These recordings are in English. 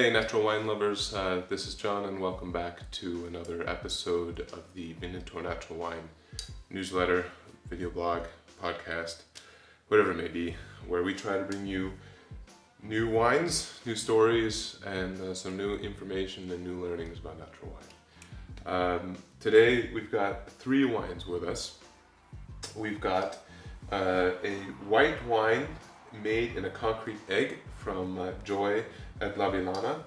Hey natural wine lovers, this is John and welcome back to another episode of the Vinatur Natural Wine newsletter, video blog, podcast, whatever it may be, where we try to bring you new wines, new stories, and some new information and new learnings about natural wine. Today we've got three wines with us. We've got a white wine made in a concrete egg from Joan at La Villana.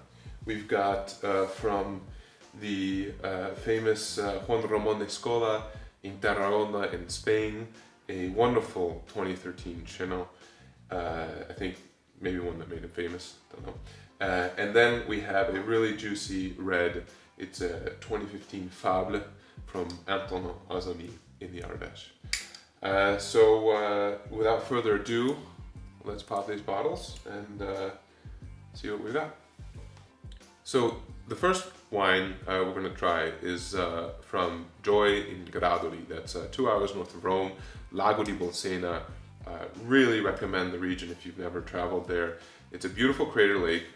We've got from the famous Juan Ramon Escoda in Tarragona in Spain, a wonderful 2013 Chenin. I think maybe one that made him famous, don't know. And then we have a really juicy red, it's a 2015 Fable from Antonin, Azzoni in the Ardèche. So without further ado, let's pop these bottles and see what we got. So the first wine we're going to try is from Joan in Gradoli. That's 2 hours north of Rome, Lago di Bolsena. Really recommend the region if you've never traveled there. It's a beautiful crater lake,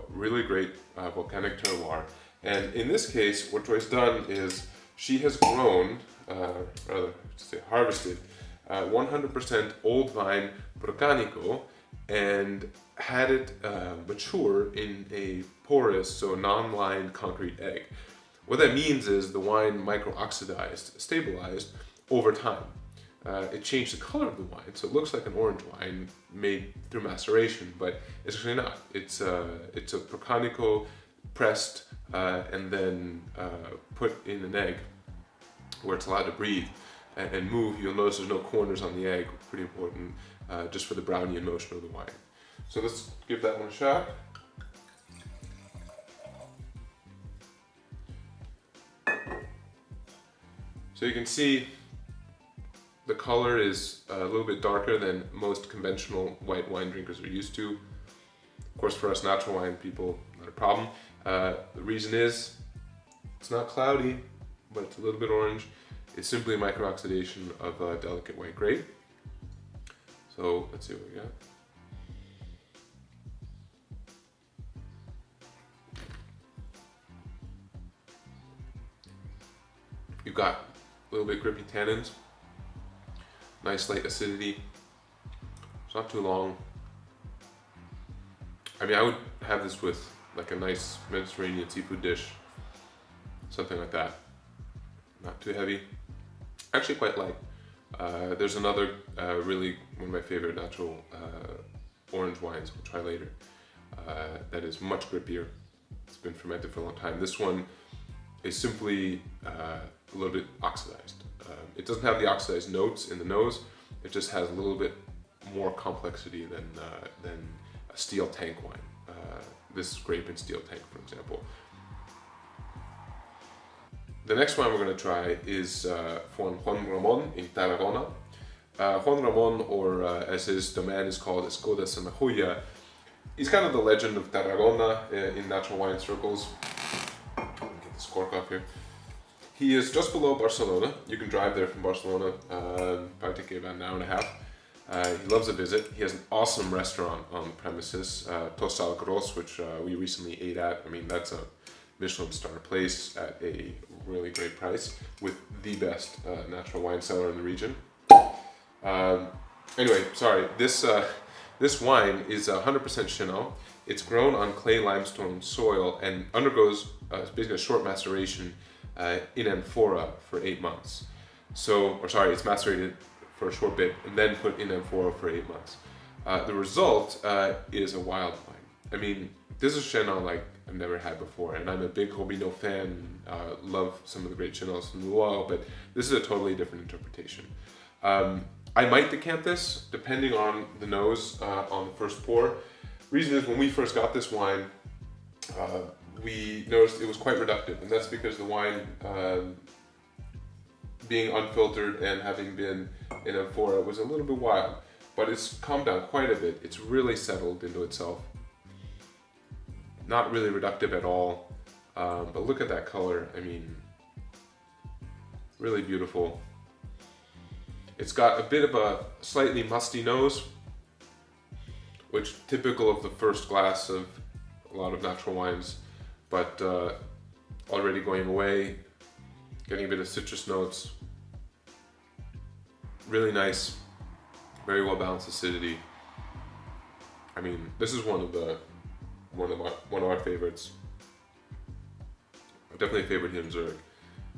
really great volcanic terroir. And in this case, what Joy's done is she has grown, rather say harvested, 100% old vine Procanico and had it mature in a porous, so non-lined concrete egg. What that means is the wine micro-oxidized, stabilized over time. It changed the color of the wine, so it looks like an orange wine made through maceration, but it's actually not. It's a Procanico pressed and then put in an egg where it's allowed to breathe and move. You'll notice there's no corners on the egg, pretty important, just for the Brownian motion of the wine. So let's give that one a shot. So you can see the color is a little bit darker than most conventional white wine drinkers are used to. Of course, for us natural wine people, not a problem. The reason is it's not cloudy, but it's a little bit orange. It's simply a micro-oxidation of a delicate white grape. So let's see what we got. You've got a little bit grippy tannins, nice light acidity. It's not too long. I mean, I would have this with like a nice Mediterranean seafood dish, something like that. Not too heavy. Actually quite light. There's another really one of my favorite natural orange wines we'll try later that is much grippier. It's been fermented for a long time. This one is simply a little bit oxidized. It doesn't have the oxidized notes in the nose. It just has a little bit more complexity than a steel tank wine. This grape in steel tank, for example. The next one we're going to try is from Juan Ramon in Tarragona. Juan Ramon, or as his domain is called, Escoda-Sanahuka, he's kind of the legend of Tarragona in natural wine circles. Let me get this cork off here. He is just below Barcelona. You can drive there from Barcelona, probably take you about an hour and a half. He loves a visit. He has an awesome restaurant on the premises, Tossal Gros, which we recently ate at. I mean, that's a Michelin star place at a really great price with the best natural wine cellar in the region. Anyway, sorry, this wine is 100% Chenin. It's grown on clay limestone soil and undergoes basically a short maceration in amphora for 8 months. So, or sorry, it's macerated for a short bit and then put in amphora for 8 months. The result is a wild wine. I mean, this is Chenin like I've never had before, and I'm a big Robinot fan, love some of the great Chenins from Ouvo, but this is a totally different interpretation. I might decant this, depending on the nose on the first pour. Reason is, when we first got this wine, we noticed it was quite reductive, and that's because the wine, being unfiltered and having been in amphora, was a little bit wild, but it's calmed down quite a bit. It's really settled into itself. Not really reductive at all, but look at that color. I mean, really beautiful. It's got a bit of a slightly musty nose, which typical of the first glass of a lot of natural wines, but already going away, getting a bit of citrus notes. Really nice, very well balanced acidity. I mean, this is one of our favorites. Definitely a favorite here in Zurich.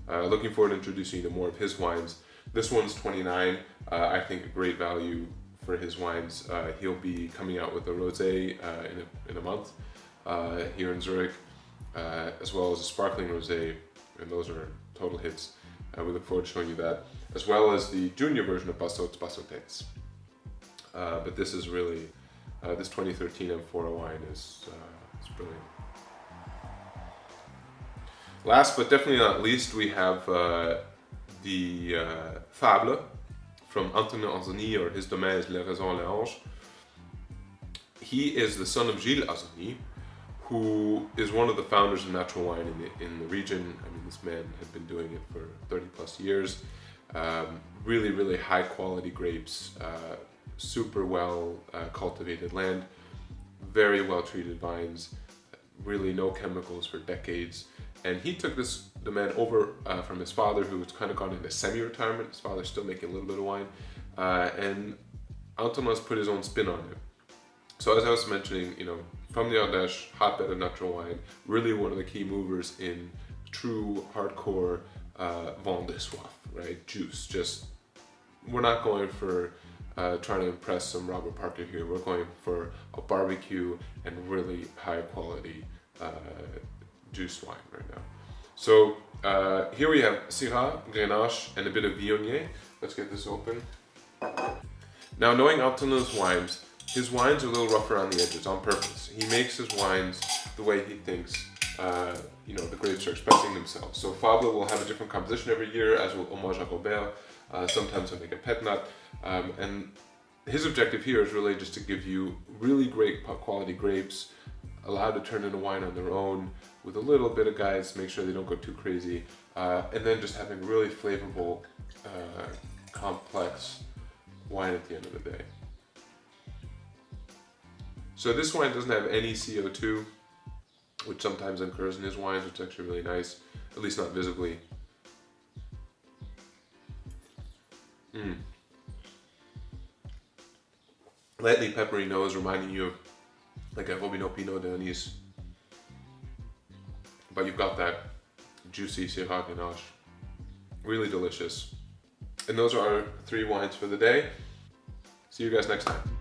Looking forward to introducing you to more of his wines. This one's 29. I think a great value for his wines. He'll be coming out with a rosé in a month here in Zurich, as well as a sparkling rosé, and those are total hits. We look forward to showing you that, as well as the junior version of Bassots. But this is really, this 2013 M4 wine is brilliant. Last but definitely not least, we have the Fable from Antonin Azzoni, or his domain is Raisin. He is the son of Gilles Azzoni, who is one of the founders of natural wine in the region. I mean, this man had been doing it for 30 plus years. Really, really high quality grapes, super well cultivated land, very well treated vines, really no chemicals for decades. And he took this domain over from his father, who was kind of gone into semi-retirement. His father's still making a little bit of wine. And Antonin's put his own spin on it. So as I was mentioning, you know, from the Ardèche, hotbed of natural wine, really one of the key movers in true hardcore vin de soif, right? Juice. Just, we're not going for trying to impress some Robert Parker here. We're going for a barbecue and really high quality juice wine right now. So here we have Syrah, Grenache, and a bit of Viognier. Let's get this open. Now, knowing Antonin's wines, his wines are a little rough around the edges on purpose. He makes his wines the way he thinks you know, the grapes are expressing themselves. So Fable will have a different composition every year, as will Hommage à Robert. Sometimes he'll make a pet nut. And his objective here is really just to give you really great quality grapes, allowed to turn into wine on their own, with a little bit of guidance to make sure they don't go too crazy, and then just having really flavorful, complex wine at the end of the day. So this wine doesn't have any CO2, which sometimes occurs in his wines, which is actually really nice, at least not visibly. Lightly peppery nose, reminding you of like a Robinot Pinot de Nice. But you've got that juicy Syrah Grenache. Really delicious. And those are our 3 wines for the day. See you guys next time.